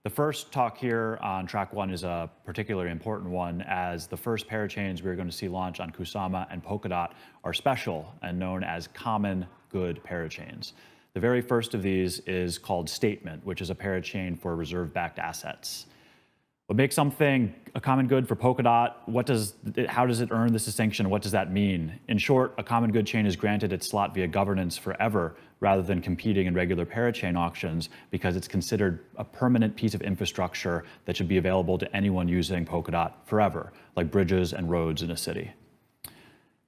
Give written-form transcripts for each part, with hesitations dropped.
The first talk here on track one is a particularly important one, as the first parachains we're going to see launch on Kusama and Polkadot are special and known as common good parachains. The very first of these is called Statement, which is a parachain for reserve-backed assets. What makes something a common good for Polkadot? How does it earn this distinction? What does that mean? In short, a common good chain is granted its slot via governance forever rather than competing in regular parachain auctions because it's considered a permanent piece of infrastructure that should be available to anyone using Polkadot forever, like bridges and roads in a city.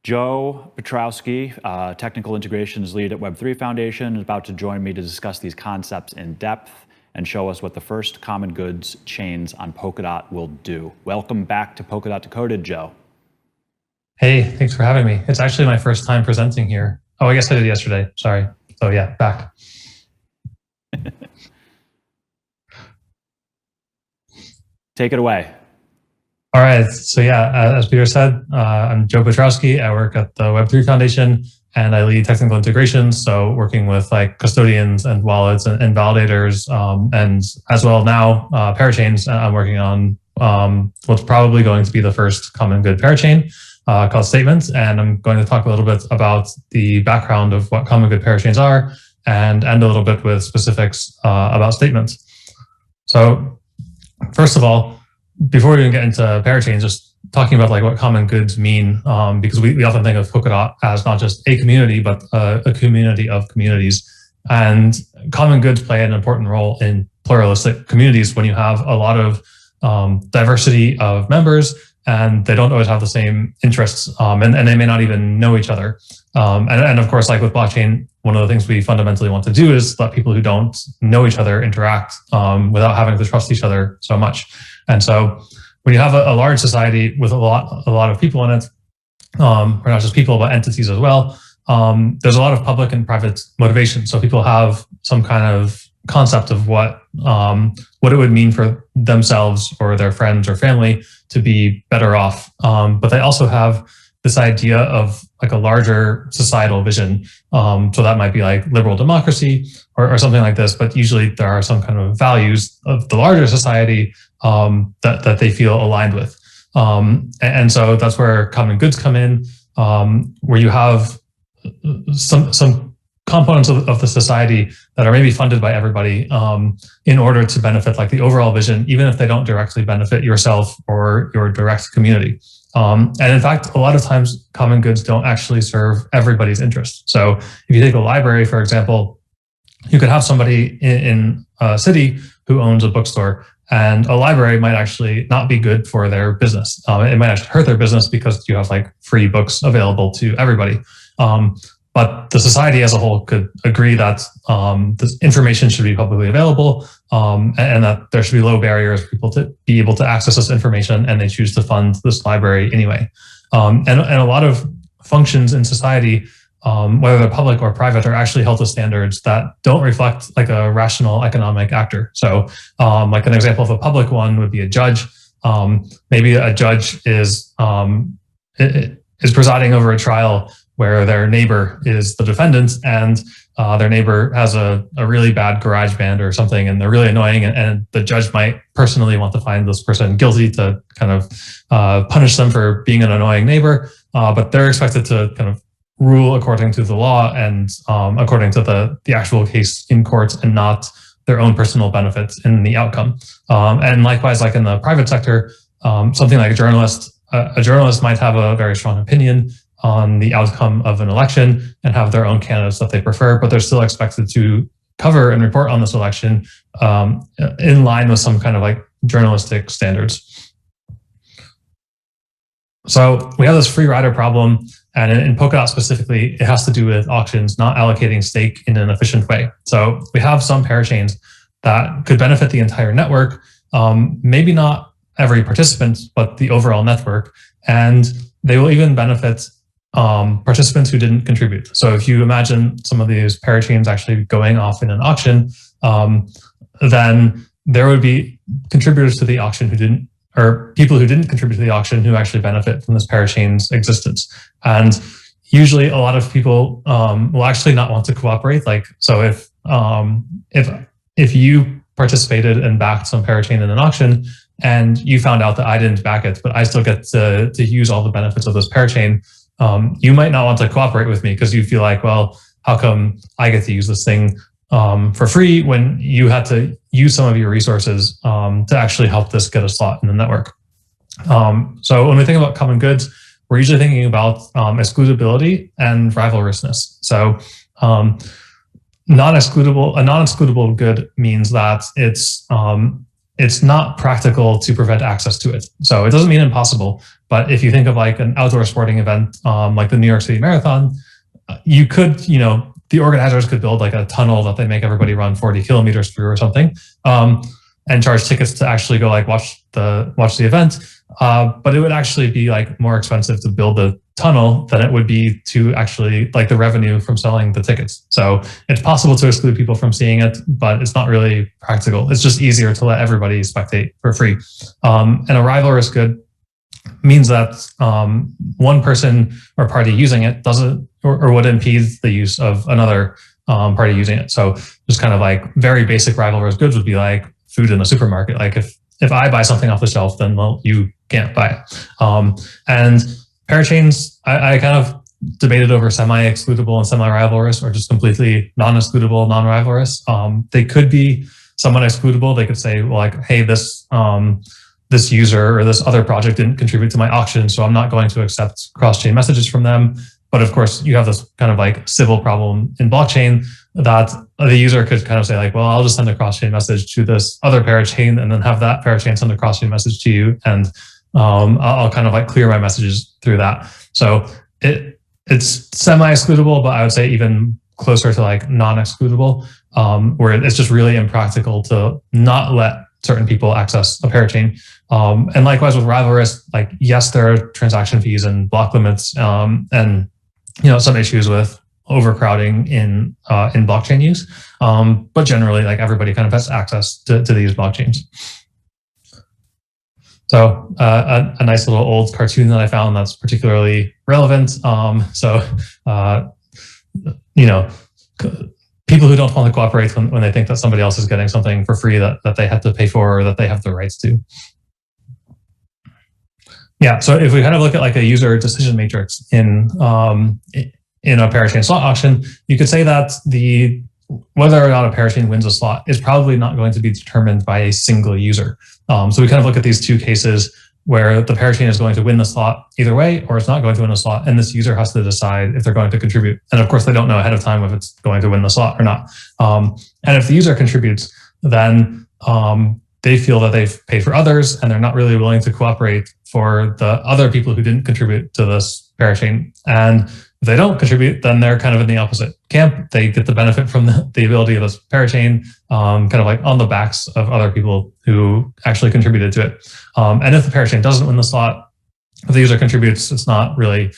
Joe Petrowski, Technical Integrations Lead at Web3 Foundation, is about to join me to discuss these concepts in depth and show us what the first common goods chains on Polkadot will do. Welcome back to Polkadot Decoded, Joe. Hey, thanks for having me. It's actually my first time presenting here. Oh, I guess I did yesterday, sorry. So yeah, back. Take it away. All right, so yeah, as Peter said, I'm Joe Petrowski. I work at the Web3 Foundation and I lead technical integrations. So working with like custodians and wallets and validators, and as well now Parachains. I'm working on what's probably going to be the first common good parachain called Statements. And I'm going to talk a little bit about the background of what common good parachains are and end a little bit with specifics about Statements. So first of all, before we even get into parachains, just talking about like what common goods mean, because we often think of Polkadot as not just a community, but a community of communities. And common goods play an important role in pluralistic communities when you have a lot of diversity of members and they don't always have the same interests, and they may not even know each other. And of course, like with blockchain, one of the things we fundamentally want to do is let people who don't know each other interact without having to trust each other so much. And so when you have a large society with a lot of people in it, or not just people, but entities as well, there's a lot of public and private motivation. So people have some kind of concept of what it would mean for themselves or their friends or family to be better off. But they also have this idea of like a larger societal vision. So that might be like liberal democracy or something like this, but usually there are some kind of values of the larger society that they feel aligned with. And so that's where common goods come in, where you have some components of the society that are maybe funded by everybody in order to benefit like the overall vision, even if they don't directly benefit yourself or your direct community. And in fact, a lot of times common goods don't actually serve everybody's interest. So if you take a library, for example, you could have somebody in a city who owns a bookstore, and a library might actually not be good for their business. It might actually hurt their business because you have like free books available to everybody. But the society as a whole could agree that this information should be publicly available, and that there should be low barriers for people to be able to access this information, and they choose to fund this library anyway. And a lot of functions in society, whether they're public or private, are actually held to standards that don't reflect like a rational economic actor. So like an example of a public one would be a judge. Maybe a judge is presiding over a trial where their neighbor is the defendant, and their neighbor has a really bad garage band or something, and they're really annoying, and the judge might personally want to find this person guilty to kind of punish them for being an annoying neighbor, but they're expected to kind of rule according to the law and according to the actual case in court, and not their own personal benefits in the outcome. And likewise, like in the private sector, something like a journalist might have a very strong opinion on the outcome of an election and have their own candidates that they prefer, but they're still expected to cover and report on this election in line with some kind of like journalistic standards. So we have this free rider problem, and in Polkadot specifically, it has to do with auctions not allocating stake in an efficient way. So we have some parachains that could benefit the entire network, maybe not every participant, but the overall network, and they will even benefit participants who didn't contribute. So if you imagine some of these parachains actually going off in an auction, then there would be contributors to the auction who didn't, or people who didn't contribute to the auction who actually benefit from this parachain's existence. And usually a lot of people will actually not want to cooperate. Like, so if you participated and backed some parachain in an auction, and you found out that I didn't back it, but I still get to use all the benefits of this parachain, you might not want to cooperate with me because you feel like, well, how come I get to use this thing for free when you had to use some of your resources to actually help this get a slot in the network? So when we think about common goods, we're usually thinking about excludability and rivalrousness. So a non-excludable good means that it's not practical to prevent access to it. So it doesn't mean impossible, but if you think of like an outdoor sporting event, like the New York City Marathon, you could, the organizers could build like a tunnel that they make everybody run 40 kilometers through or something, and charge tickets to actually go like watch the event. But it would actually be like more expensive to build the tunnel than it would be to actually like the revenue from selling the tickets. So it's possible to exclude people from seeing it, but it's not really practical. It's just easier to let everybody spectate for free. And a rivalrous good means that one person or party using it doesn't or would impede the use of another party using it. So just kind of like very basic rivalrous goods would be like food in a supermarket. Like if I buy something off the shelf, then well, you can't buy it. And parachains, I kind of debated over semi-excludable and semi-rivalrous, or just completely non-excludable, non-rivalrous. They could be somewhat excludable. They could say, well, like, hey, this user or this other project didn't contribute to my auction, so I'm not going to accept cross-chain messages from them. But of course, you have this kind of like civil problem in blockchain that the user could kind of say like, well, I'll just send a cross-chain message to this other parachain and then have that parachain send a cross-chain message to you. And I'll kind of like clear my messages through that. So it's semi-excludable, but I would say even closer to like non-excludable, where it's just really impractical to not let certain people access a parachain. And likewise with rivalrous, like, yes, there are transaction fees and block limits, and some issues with overcrowding in blockchain use. But generally, like, everybody kind of has access to these blockchains. So a nice little old cartoon that I found that's particularly relevant. People who don't want to cooperate when they think that somebody else is getting something for free that they have to pay for or that they have the rights to. Yeah, so if we kind of look at like a user decision matrix in a parachain slot auction, you could say that whether or not a parachain wins a slot is probably not going to be determined by a single user. So we kind of look at these two cases where the parachain is going to win the slot either way, or it's not going to win the slot, and this user has to decide if they're going to contribute. And of course, they don't know ahead of time if it's going to win the slot or not. And if the user contributes, then they feel that they've paid for others, and they're not really willing to cooperate for the other people who didn't contribute to this parachain. And if they don't contribute, then they're kind of in the opposite camp. They get the benefit from the ability of this parachain, kind of like on the backs of other people who actually contributed to it. And if the parachain doesn't win the slot, if the user contributes, it's not really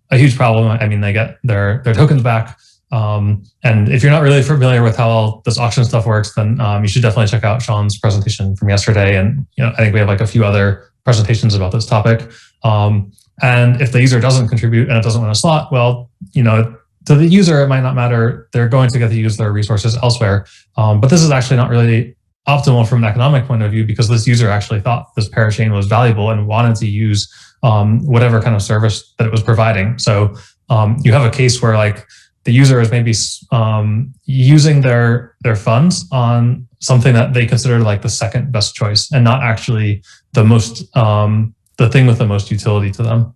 a huge problem. I mean, they get their tokens back. And if you're not really familiar with how all this auction stuff works, then you should definitely check out Sean's presentation from yesterday. And I think we have like a few other presentations about this topic. And if the user doesn't contribute and it doesn't win a slot, well, to the user, it might not matter. They're going to get to use their resources elsewhere. But this is actually not really optimal from an economic point of view, because this user actually thought this parachain was valuable and wanted to use whatever kind of service that it was providing. So you have a case where like the user is maybe using their funds on something that they consider like the second best choice and not actually the most the thing with the most utility to them.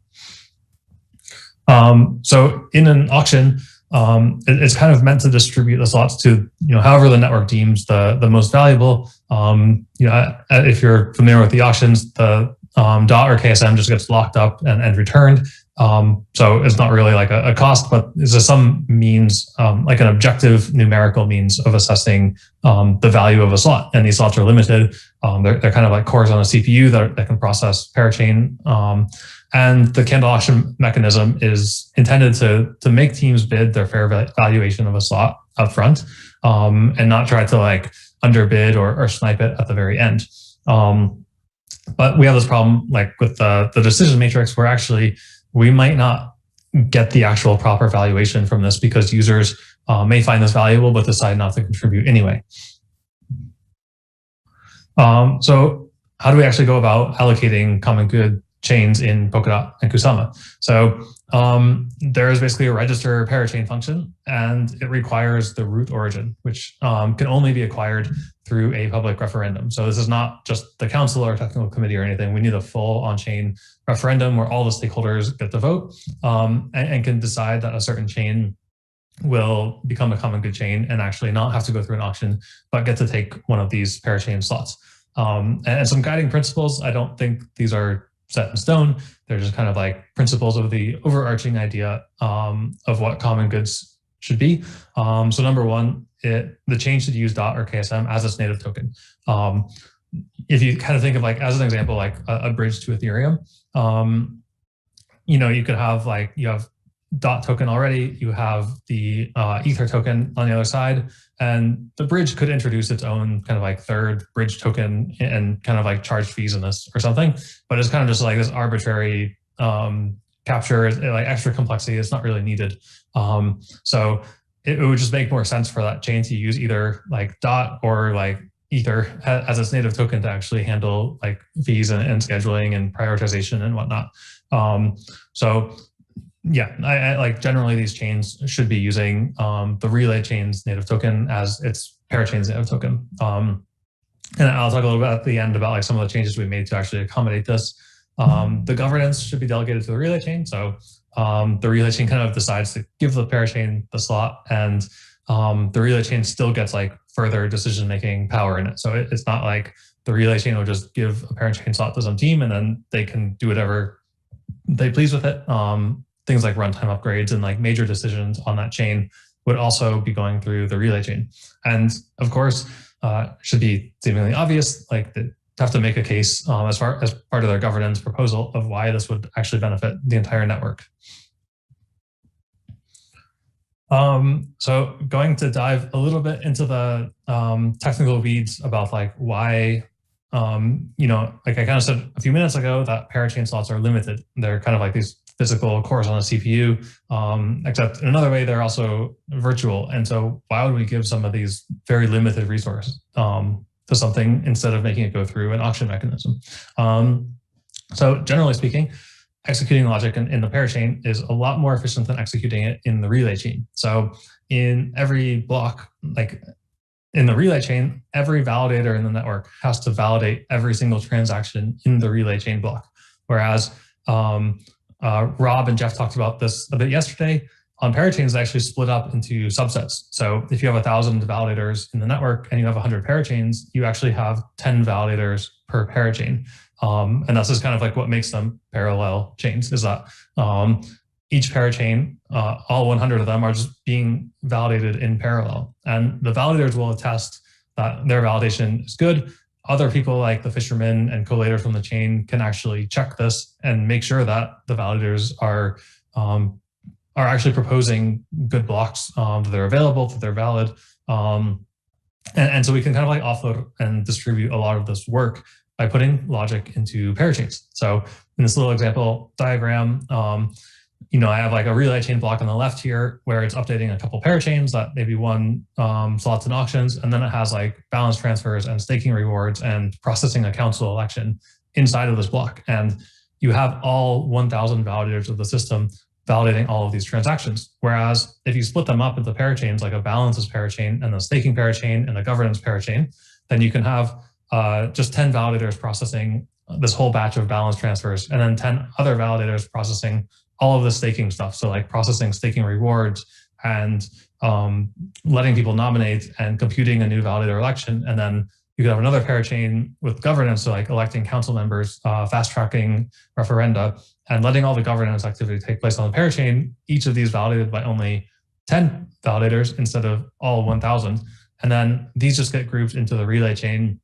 So in an auction, it's kind of meant to distribute the slots to however the network deems the most valuable. If you're familiar with the auctions, the DOT or KSM just gets locked up and returned. So it's not really like a cost, but it's some means, like an objective numerical means of assessing the value of a slot. And these slots are limited. They're kind of like cores on a CPU that can process parachain. And the candle auction mechanism is intended to make teams bid their fair valuation of a slot up front, and not try to like underbid or snipe it at the very end. But we have this problem like with the decision matrix, where actually we might not get the actual proper valuation from this because users may find this valuable but decide not to contribute anyway. So how do we actually go about allocating common good chains in Polkadot and Kusama? So there is basically a register parachain function, and it requires the root origin, which can only be acquired through a public referendum. So this is not just the council or technical committee or anything. We need a full on-chain referendum where all the stakeholders get to vote and can decide that a certain chain will become a common good chain and actually not have to go through an auction, but get to take one of these parachain slots. And some guiding principles, I don't think these are set in stone. They're just kind of like principles of the overarching idea of what common goods should be. So number one, the chain should use DOT or KSM as its native token. If you kind of think of like, as an example, like a bridge to Ethereum, you could have like, you have DOT token already, you have the Ether token on the other side, and the bridge could introduce its own kind of like third bridge token and kind of like charge fees in this or something. But it's kind of just like this arbitrary capture, like extra complexity. It's not really needed. So it would just make more sense for that chain to use either like DOT or like Ether as its native token to actually handle like fees and scheduling and prioritization and whatnot. So yeah, I like generally these chains should be using the relay chain's native token as its parachain's native token. And I'll talk a little bit at the end about like some of the changes we made to actually accommodate this. The governance should be delegated to the relay chain. So the relay chain kind of decides to give the parachain the slot, and the relay chain still gets like further decision-making power in it. So it's not like the relay chain will just give a parachain slot to some team and then they can do whatever they please with it. Things like runtime upgrades and like major decisions on that chain would also be going through the relay chain. And of course, should be seemingly obvious, like they have to make a case as part of their governance proposal of why this would actually benefit the entire network. So going to dive a little bit into the technical weeds about like why, like I kind of said a few minutes ago that parachain slots are limited. They're kind of like these physical cores on a CPU, except in another way, they're also virtual. And so why would we give some of these very limited resources to something instead of making it go through an auction mechanism? So generally speaking, executing logic in the parachain is a lot more efficient than executing it in the relay chain. So in every block, like in the relay chain, every validator in the network has to validate every single transaction in the relay chain block. Whereas Rob and Jeff talked about this a bit yesterday. On parachains, they actually split up into subsets. So if you have 1,000 validators in the network and you have 100 parachains, you actually have 10 validators per parachain. And that's just kind of like what makes them parallel chains, is that each parachain, all 100 of them are just being validated in parallel. And the validators will attest that their validation is good. Other people like the fishermen and collators from the chain can actually check this and make sure that the validators are actually proposing good blocks, that they're available, that they're valid. And so we can kind of like offload and distribute a lot of this work by putting logic into parachains. So in this little example diagram, I have like a relay chain block on the left here where it's updating a couple parachains that maybe won slots in auctions, and then it has like balance transfers and staking rewards and processing a council election inside of this block. And you have all 1,000 validators of the system validating all of these transactions. Whereas if you split them up into parachains, like a balances parachain and a staking parachain and a governance parachain, then you can have just 10 validators processing this whole batch of balance transfers, and then 10 other validators processing all of the staking stuff. So like processing staking rewards and letting people nominate and computing a new validator election. And then you could have another parachain with governance, so like electing council members, fast tracking referenda, and letting all the governance activity take place on the parachain, each of these validated by only 10 validators instead of all 1,000. And then these just get grouped into the relay chain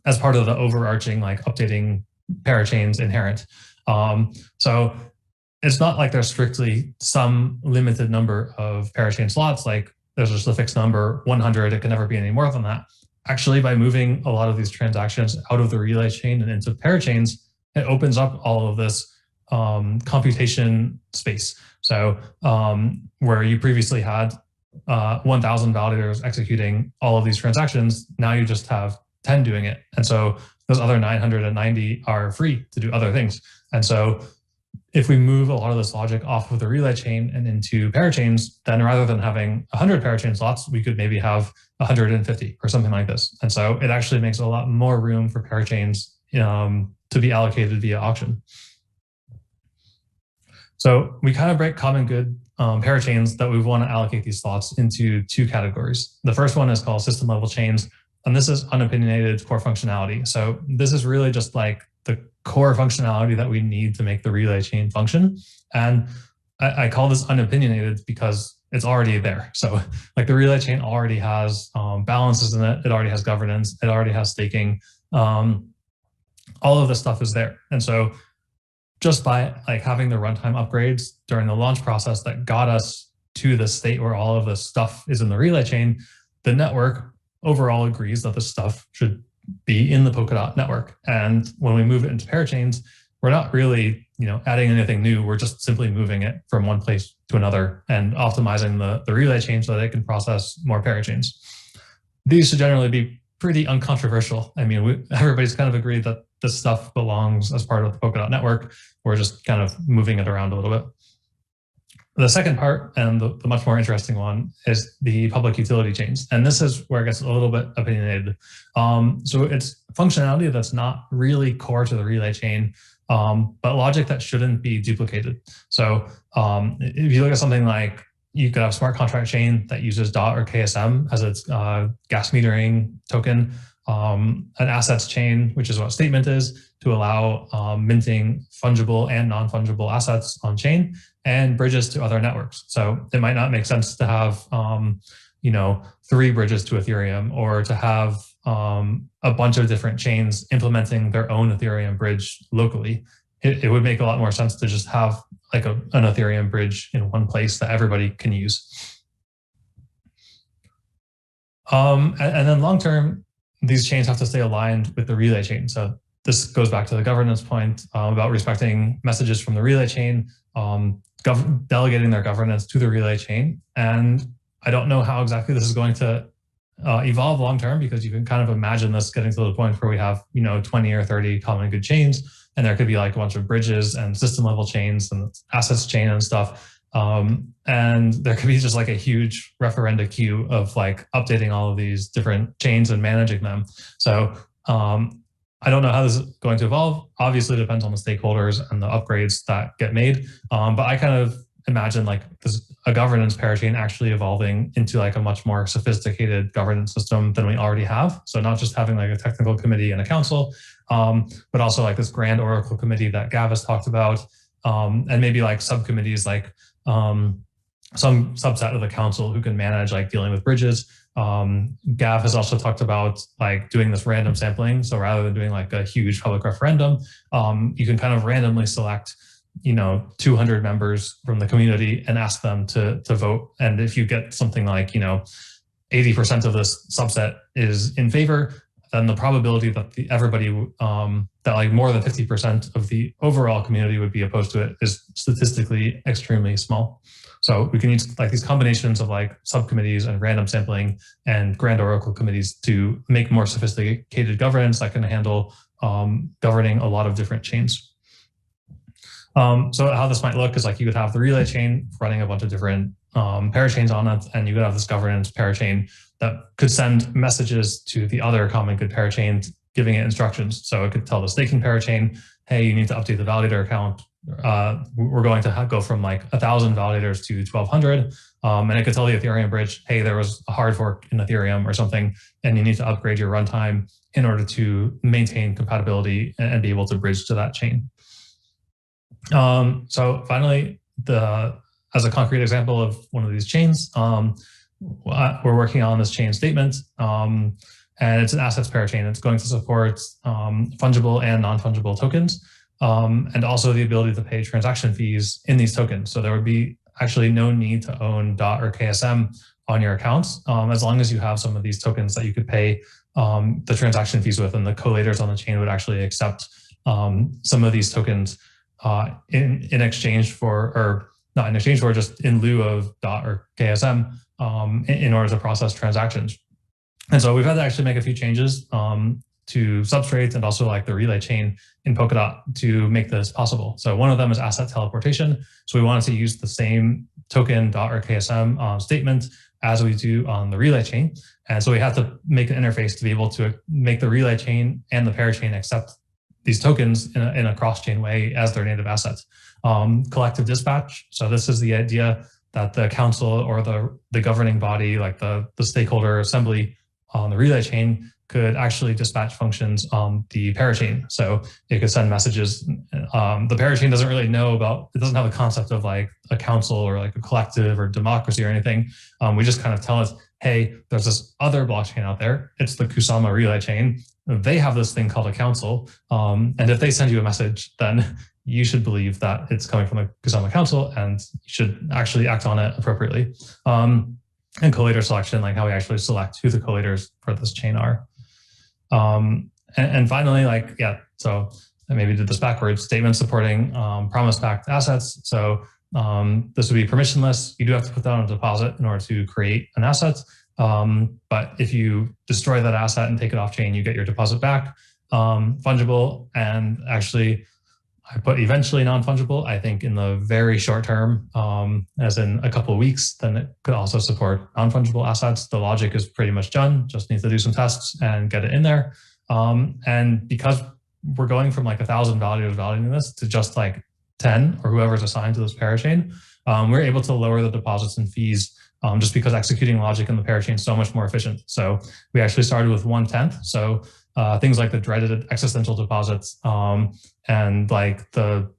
as part of the overarching like updating parachains inherent. So it's not like there's strictly some limited number of parachain slots, like there's just a fixed number, 100, it can never be any more than that. Actually, by moving a lot of these transactions out of the relay chain and into parachains, it opens up all of this computation space. So where you previously had 1,000 validators executing all of these transactions, now you just have 10 doing it. And so those other 990 are free to do other things. And so if we move a lot of this logic off of the relay chain and into parachains, then rather than having 100 parachain slots, we could maybe have 150 or something like this. And so it actually makes a lot more room for parachains to be allocated via auction. So we kind of break common good parachains that we want to allocate these slots into two categories. The first one is called system level chains, and this is unopinionated core functionality. So this is really just like the core functionality that we need to make the relay chain function. And I call this unopinionated because it's already there. So like the relay chain already has balances in it. It already has governance. It already has staking. All of this stuff is there. And so just by like having the runtime upgrades during the launch process that got us to the state where all of this stuff is in the relay chain, the network overall agrees that this stuff should be in the Polkadot network. And when we move it into parachains, we're not really, adding anything new. We're just simply moving it from one place to another and optimizing the relay chain so that it can process more parachains. These should generally be pretty uncontroversial. I mean, everybody's kind of agreed that this stuff belongs as part of the Polkadot network. We're just kind of moving it around a little bit. The second part, and the much more interesting one, is the public utility chains. And this is where it gets a little bit opinionated. So it's functionality that's not really core to the relay chain, but logic that shouldn't be duplicated. So if you look at something like, you could have a smart contract chain that uses DOT or KSM as its gas metering token, an assets chain, which is what statement is, to allow minting fungible and non-fungible assets on chain, and bridges to other networks. So it might not make sense to have 3 bridges to Ethereum, or to have a bunch of different chains implementing their own Ethereum bridge locally. It would make a lot more sense to just have like an Ethereum bridge in one place that everybody can use. And then long term, these chains have to stay aligned with the relay chain. So this goes back to the governance point about respecting messages from the relay chain, delegating their governance to the relay chain. And I don't know how exactly this is going to evolve long term, because you can kind of imagine this getting to the point where we have 20 or 30 common good chains, and there could be like a bunch of bridges and system level chains and assets chain and stuff. And there could be just like a huge referenda queue of like updating all of these different chains and managing them. So I don't know how this is going to evolve. Obviously, it depends on the stakeholders and the upgrades that get made. But I kind of imagine like a governance parachain actually evolving into like a much more sophisticated governance system than we already have. So not just having like a technical committee and a council, but also like this grand oracle committee that Gav has talked about, and maybe like subcommittees, like some subset of the council who can manage like dealing with bridges. Gav has also talked about like doing this random sampling. So rather than doing like a huge public referendum, you can kind of randomly select 200 members from the community and ask them to vote. And if you get something like 80% of this subset is in favor, then the probability that that like more than 50% of the overall community would be opposed to it is statistically extremely small. So we can use like these combinations of like subcommittees and random sampling and grand oracle committees to make more sophisticated governance that can handle governing a lot of different chains. So how this might look is like you could have the relay chain running a bunch of different parachains on it, and you could have this governance parachain that could send messages to the other common good parachain, giving it instructions. So it could tell the staking parachain, hey, you need to update the validator account. We're going to go from like 1,000 validators to 1,200. And it could tell the Ethereum bridge, hey, there was a hard fork in Ethereum or something, and you need to upgrade your runtime in order to maintain compatibility and be able to bridge to that chain. So finally, as a concrete example of one of these chains, we're working on this chain statement, and it's an assets parachain. It's going to support fungible and non-fungible tokens, and also the ability to pay transaction fees in these tokens. So there would be actually no need to own DOT or KSM on your accounts, as long as you have some of these tokens that you could pay the transaction fees with, and the collators on the chain would actually accept some of these tokens in exchange for, or not in exchange for, just in lieu of DOT or KSM in order to process transactions. And so we've had to actually make a few changes to substrates and also like the relay chain in Polkadot to make this possible. So one of them is asset teleportation. So we wanted to use the same token.rksm statement as we do on the relay chain. And so we had to make an interface to be able to make the relay chain and the parachain accept these tokens in a cross-chain way as their native assets. Collective dispatch. So this is the idea that the council or the governing body, like the stakeholder assembly on the relay chain, could actually dispatch functions on the parachain. So it could send messages. The parachain doesn't really know about, it doesn't have a concept of like a council or like a collective or democracy or anything. We just kind of tell it, hey, there's this other blockchain out there. It's the Kusama relay chain. They have this thing called a council. And if they send you a message, then you should believe that it's coming from the Kusama council and you should actually act on it appropriately. And collator selection, like how we actually select who the collators for this chain are. And finally, like, yeah, so I maybe did this backwards, statement supporting promise-backed assets. So this would be permissionless. You do have to put that on a deposit in order to create an asset. But if you destroy that asset and take it off chain, you get your deposit back. Fungible, and actually I put eventually non-fungible. I think in the very short term, as in a couple of weeks, then it could also support non-fungible assets. The logic is pretty much done, just needs to do some tests and get it in there. And because we're going from like 1,000 values valuing this to just like 10 or whoever's assigned to this parachain, we're able to lower the deposits and fees just because executing logic in the parachain is so much more efficient. So we actually started with 1/10. So things like the dreaded existential deposits and like the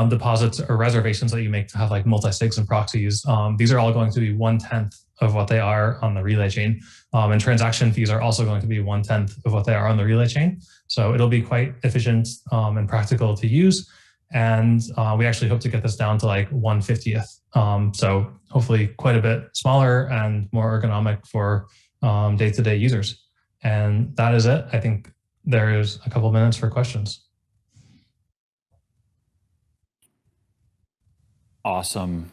deposits or reservations that you make to have like multi-sigs and proxies, these are all going to be 1/10 of what they are on the relay chain. And transaction fees are also going to be 1/10 of what they are on the relay chain. So it'll be quite efficient and practical to use. And we actually hope to get this down to like 1/50th. So hopefully quite a bit smaller and more ergonomic for day-to-day users. And that is it. I think there's a couple minutes for questions. Awesome.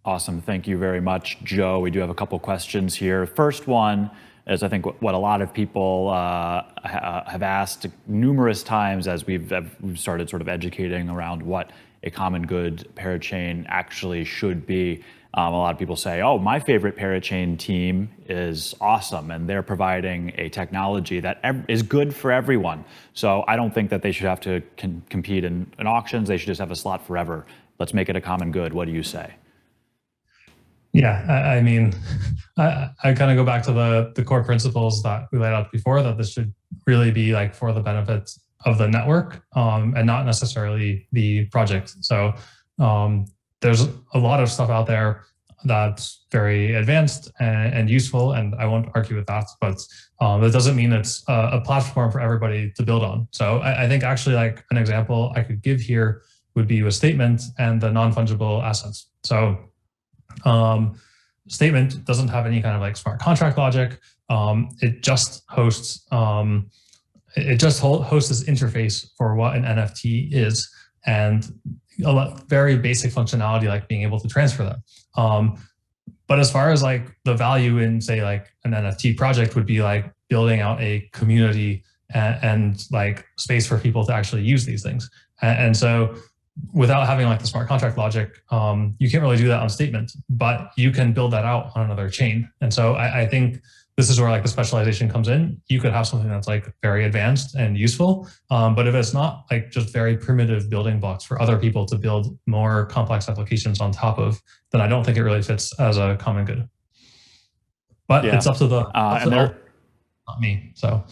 Awesome. Thank you very much, Joe. We do have a couple questions here. First one is, I think, what a lot of people have asked numerous times as we've started sort of educating around what a common good parachain actually should be. A lot of people say, oh, my favorite parachain team is awesome, and they're providing a technology that is good for everyone. So I don't think that they should have to compete in auctions. They should just have a slot forever. Let's make it a common good. What do you say? Yeah, I mean, I kind of go back to the core principles that we laid out before, that this should really be like for the benefit of the network and not necessarily the project. So there's a lot of stuff out there that's very advanced and useful, and I won't argue with that, but that doesn't mean it's a platform for everybody to build on. So I think actually like an example I could give here would be with statement and the non-fungible assets. So statement doesn't have any kind of like smart contract logic. It just hosts hosts this interface for what an NFT is, and very basic functionality like being able to transfer them. But as far as like the value in say like an NFT project would be like building out a community and like space for people to actually use these things. And so without having like the smart contract logic, you can't really do that on statement, but you can build that out on another chain. And so I think this is where like the specialization comes in. You could have something that's like very advanced and useful, but if it's not like just very primitive building blocks for other people to build more complex applications on top of, then I don't think it really fits as a common good. But yeah, it's up to not me. So.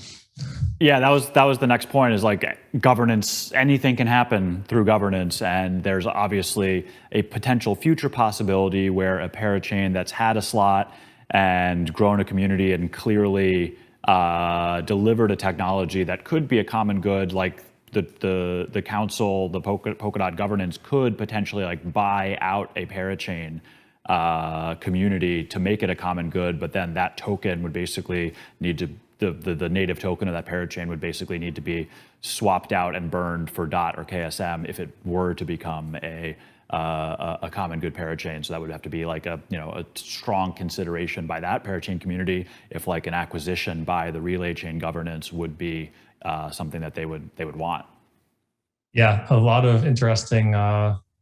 Yeah, that was the next point, is like governance. Anything can happen through governance, and there's obviously a potential future possibility where a parachain that's had a slot and grown a community and clearly delivered a technology that could be a common good, like the council, the Polkadot governance could potentially like buy out a parachain community to make it a common good, but then that token would basically need to the native token of that parachain would basically need to be swapped out and burned for DOT or KSM if it were to become a common good parachain. So that would have to be like a strong consideration by that parachain community if like an acquisition by the relay chain governance would be something that they would want. Yeah, a lot of interesting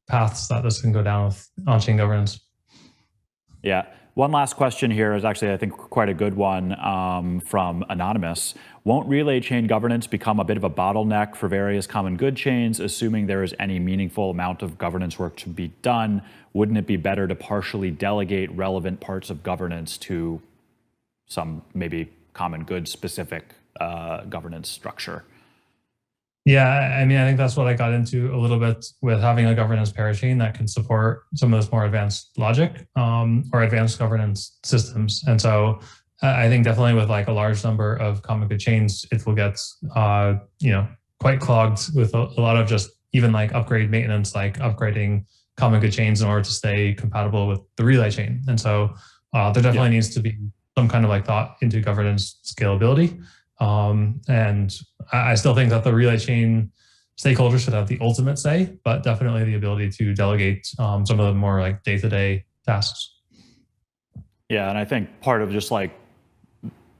paths that this can go down with on-chain governance. Yeah. One last question here is actually, I think, quite a good one from Anonymous. Won't relay chain governance become a bit of a bottleneck for various common good chains, assuming there is any meaningful amount of governance work to be done? Wouldn't it be better to partially delegate relevant parts of governance to some maybe common good specific governance structure? Yeah, I mean, I think that's what I got into a little bit with having a governance parachain that can support some of this more advanced logic or advanced governance systems. And so I think definitely with like a large number of common good chains, it will get, quite clogged with a lot of just even like upgrade maintenance, like upgrading common good chains in order to stay compatible with the relay chain. And so there definitely needs to be some kind of like thought into governance scalability. And I still think that the relay chain stakeholders should have the ultimate say, but definitely the ability to delegate some of the more like day-to-day tasks. Yeah, and I think part of just like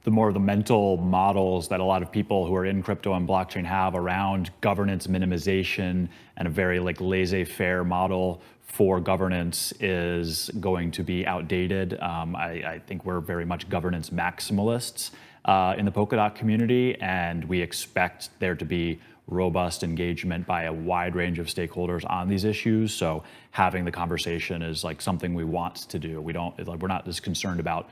the mental models that a lot of people who are in crypto and blockchain have around governance minimization and a very like laissez-faire model for governance is going to be outdated. I think we're very much governance maximalists in the Polkadot community, and we expect there to be robust engagement by a wide range of stakeholders on these issues. So having the conversation is like something we want to do. We're not as concerned about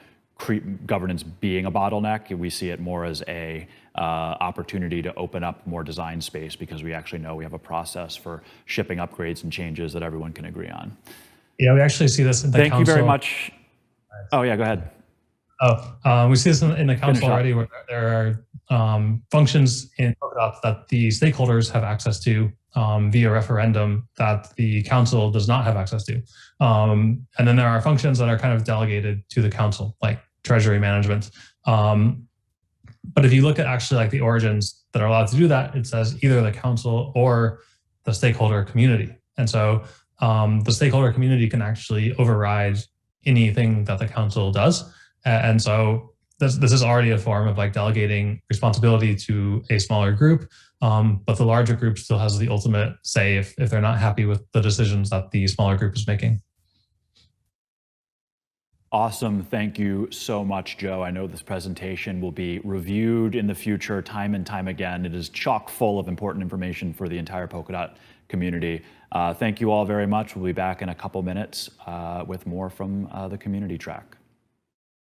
governance being a bottleneck. We see it more as a opportunity to open up more design space because we actually know we have a process for shipping upgrades and changes that everyone can agree on. Yeah, we actually see this in the council. Thank you very much. Oh yeah, go ahead. We see this in the council already, where there are functions in Polkadot that the stakeholders have access to via referendum that the council does not have access to. And then there are functions that are kind of delegated to the council, like treasury management. But if you look at actually like the origins that are allowed to do that, it says either the council or the stakeholder community. And so the stakeholder community can actually override anything that the council does. And so this is already a form of like delegating responsibility to a smaller group, but the larger group still has the ultimate say if they're not happy with the decisions that the smaller group is making. Awesome. Thank you so much, Joe. I know this presentation will be reviewed in the future time and time again. It is chock full of important information for the entire Polkadot community. Thank you all very much. We'll be back in a couple minutes with more from the community track.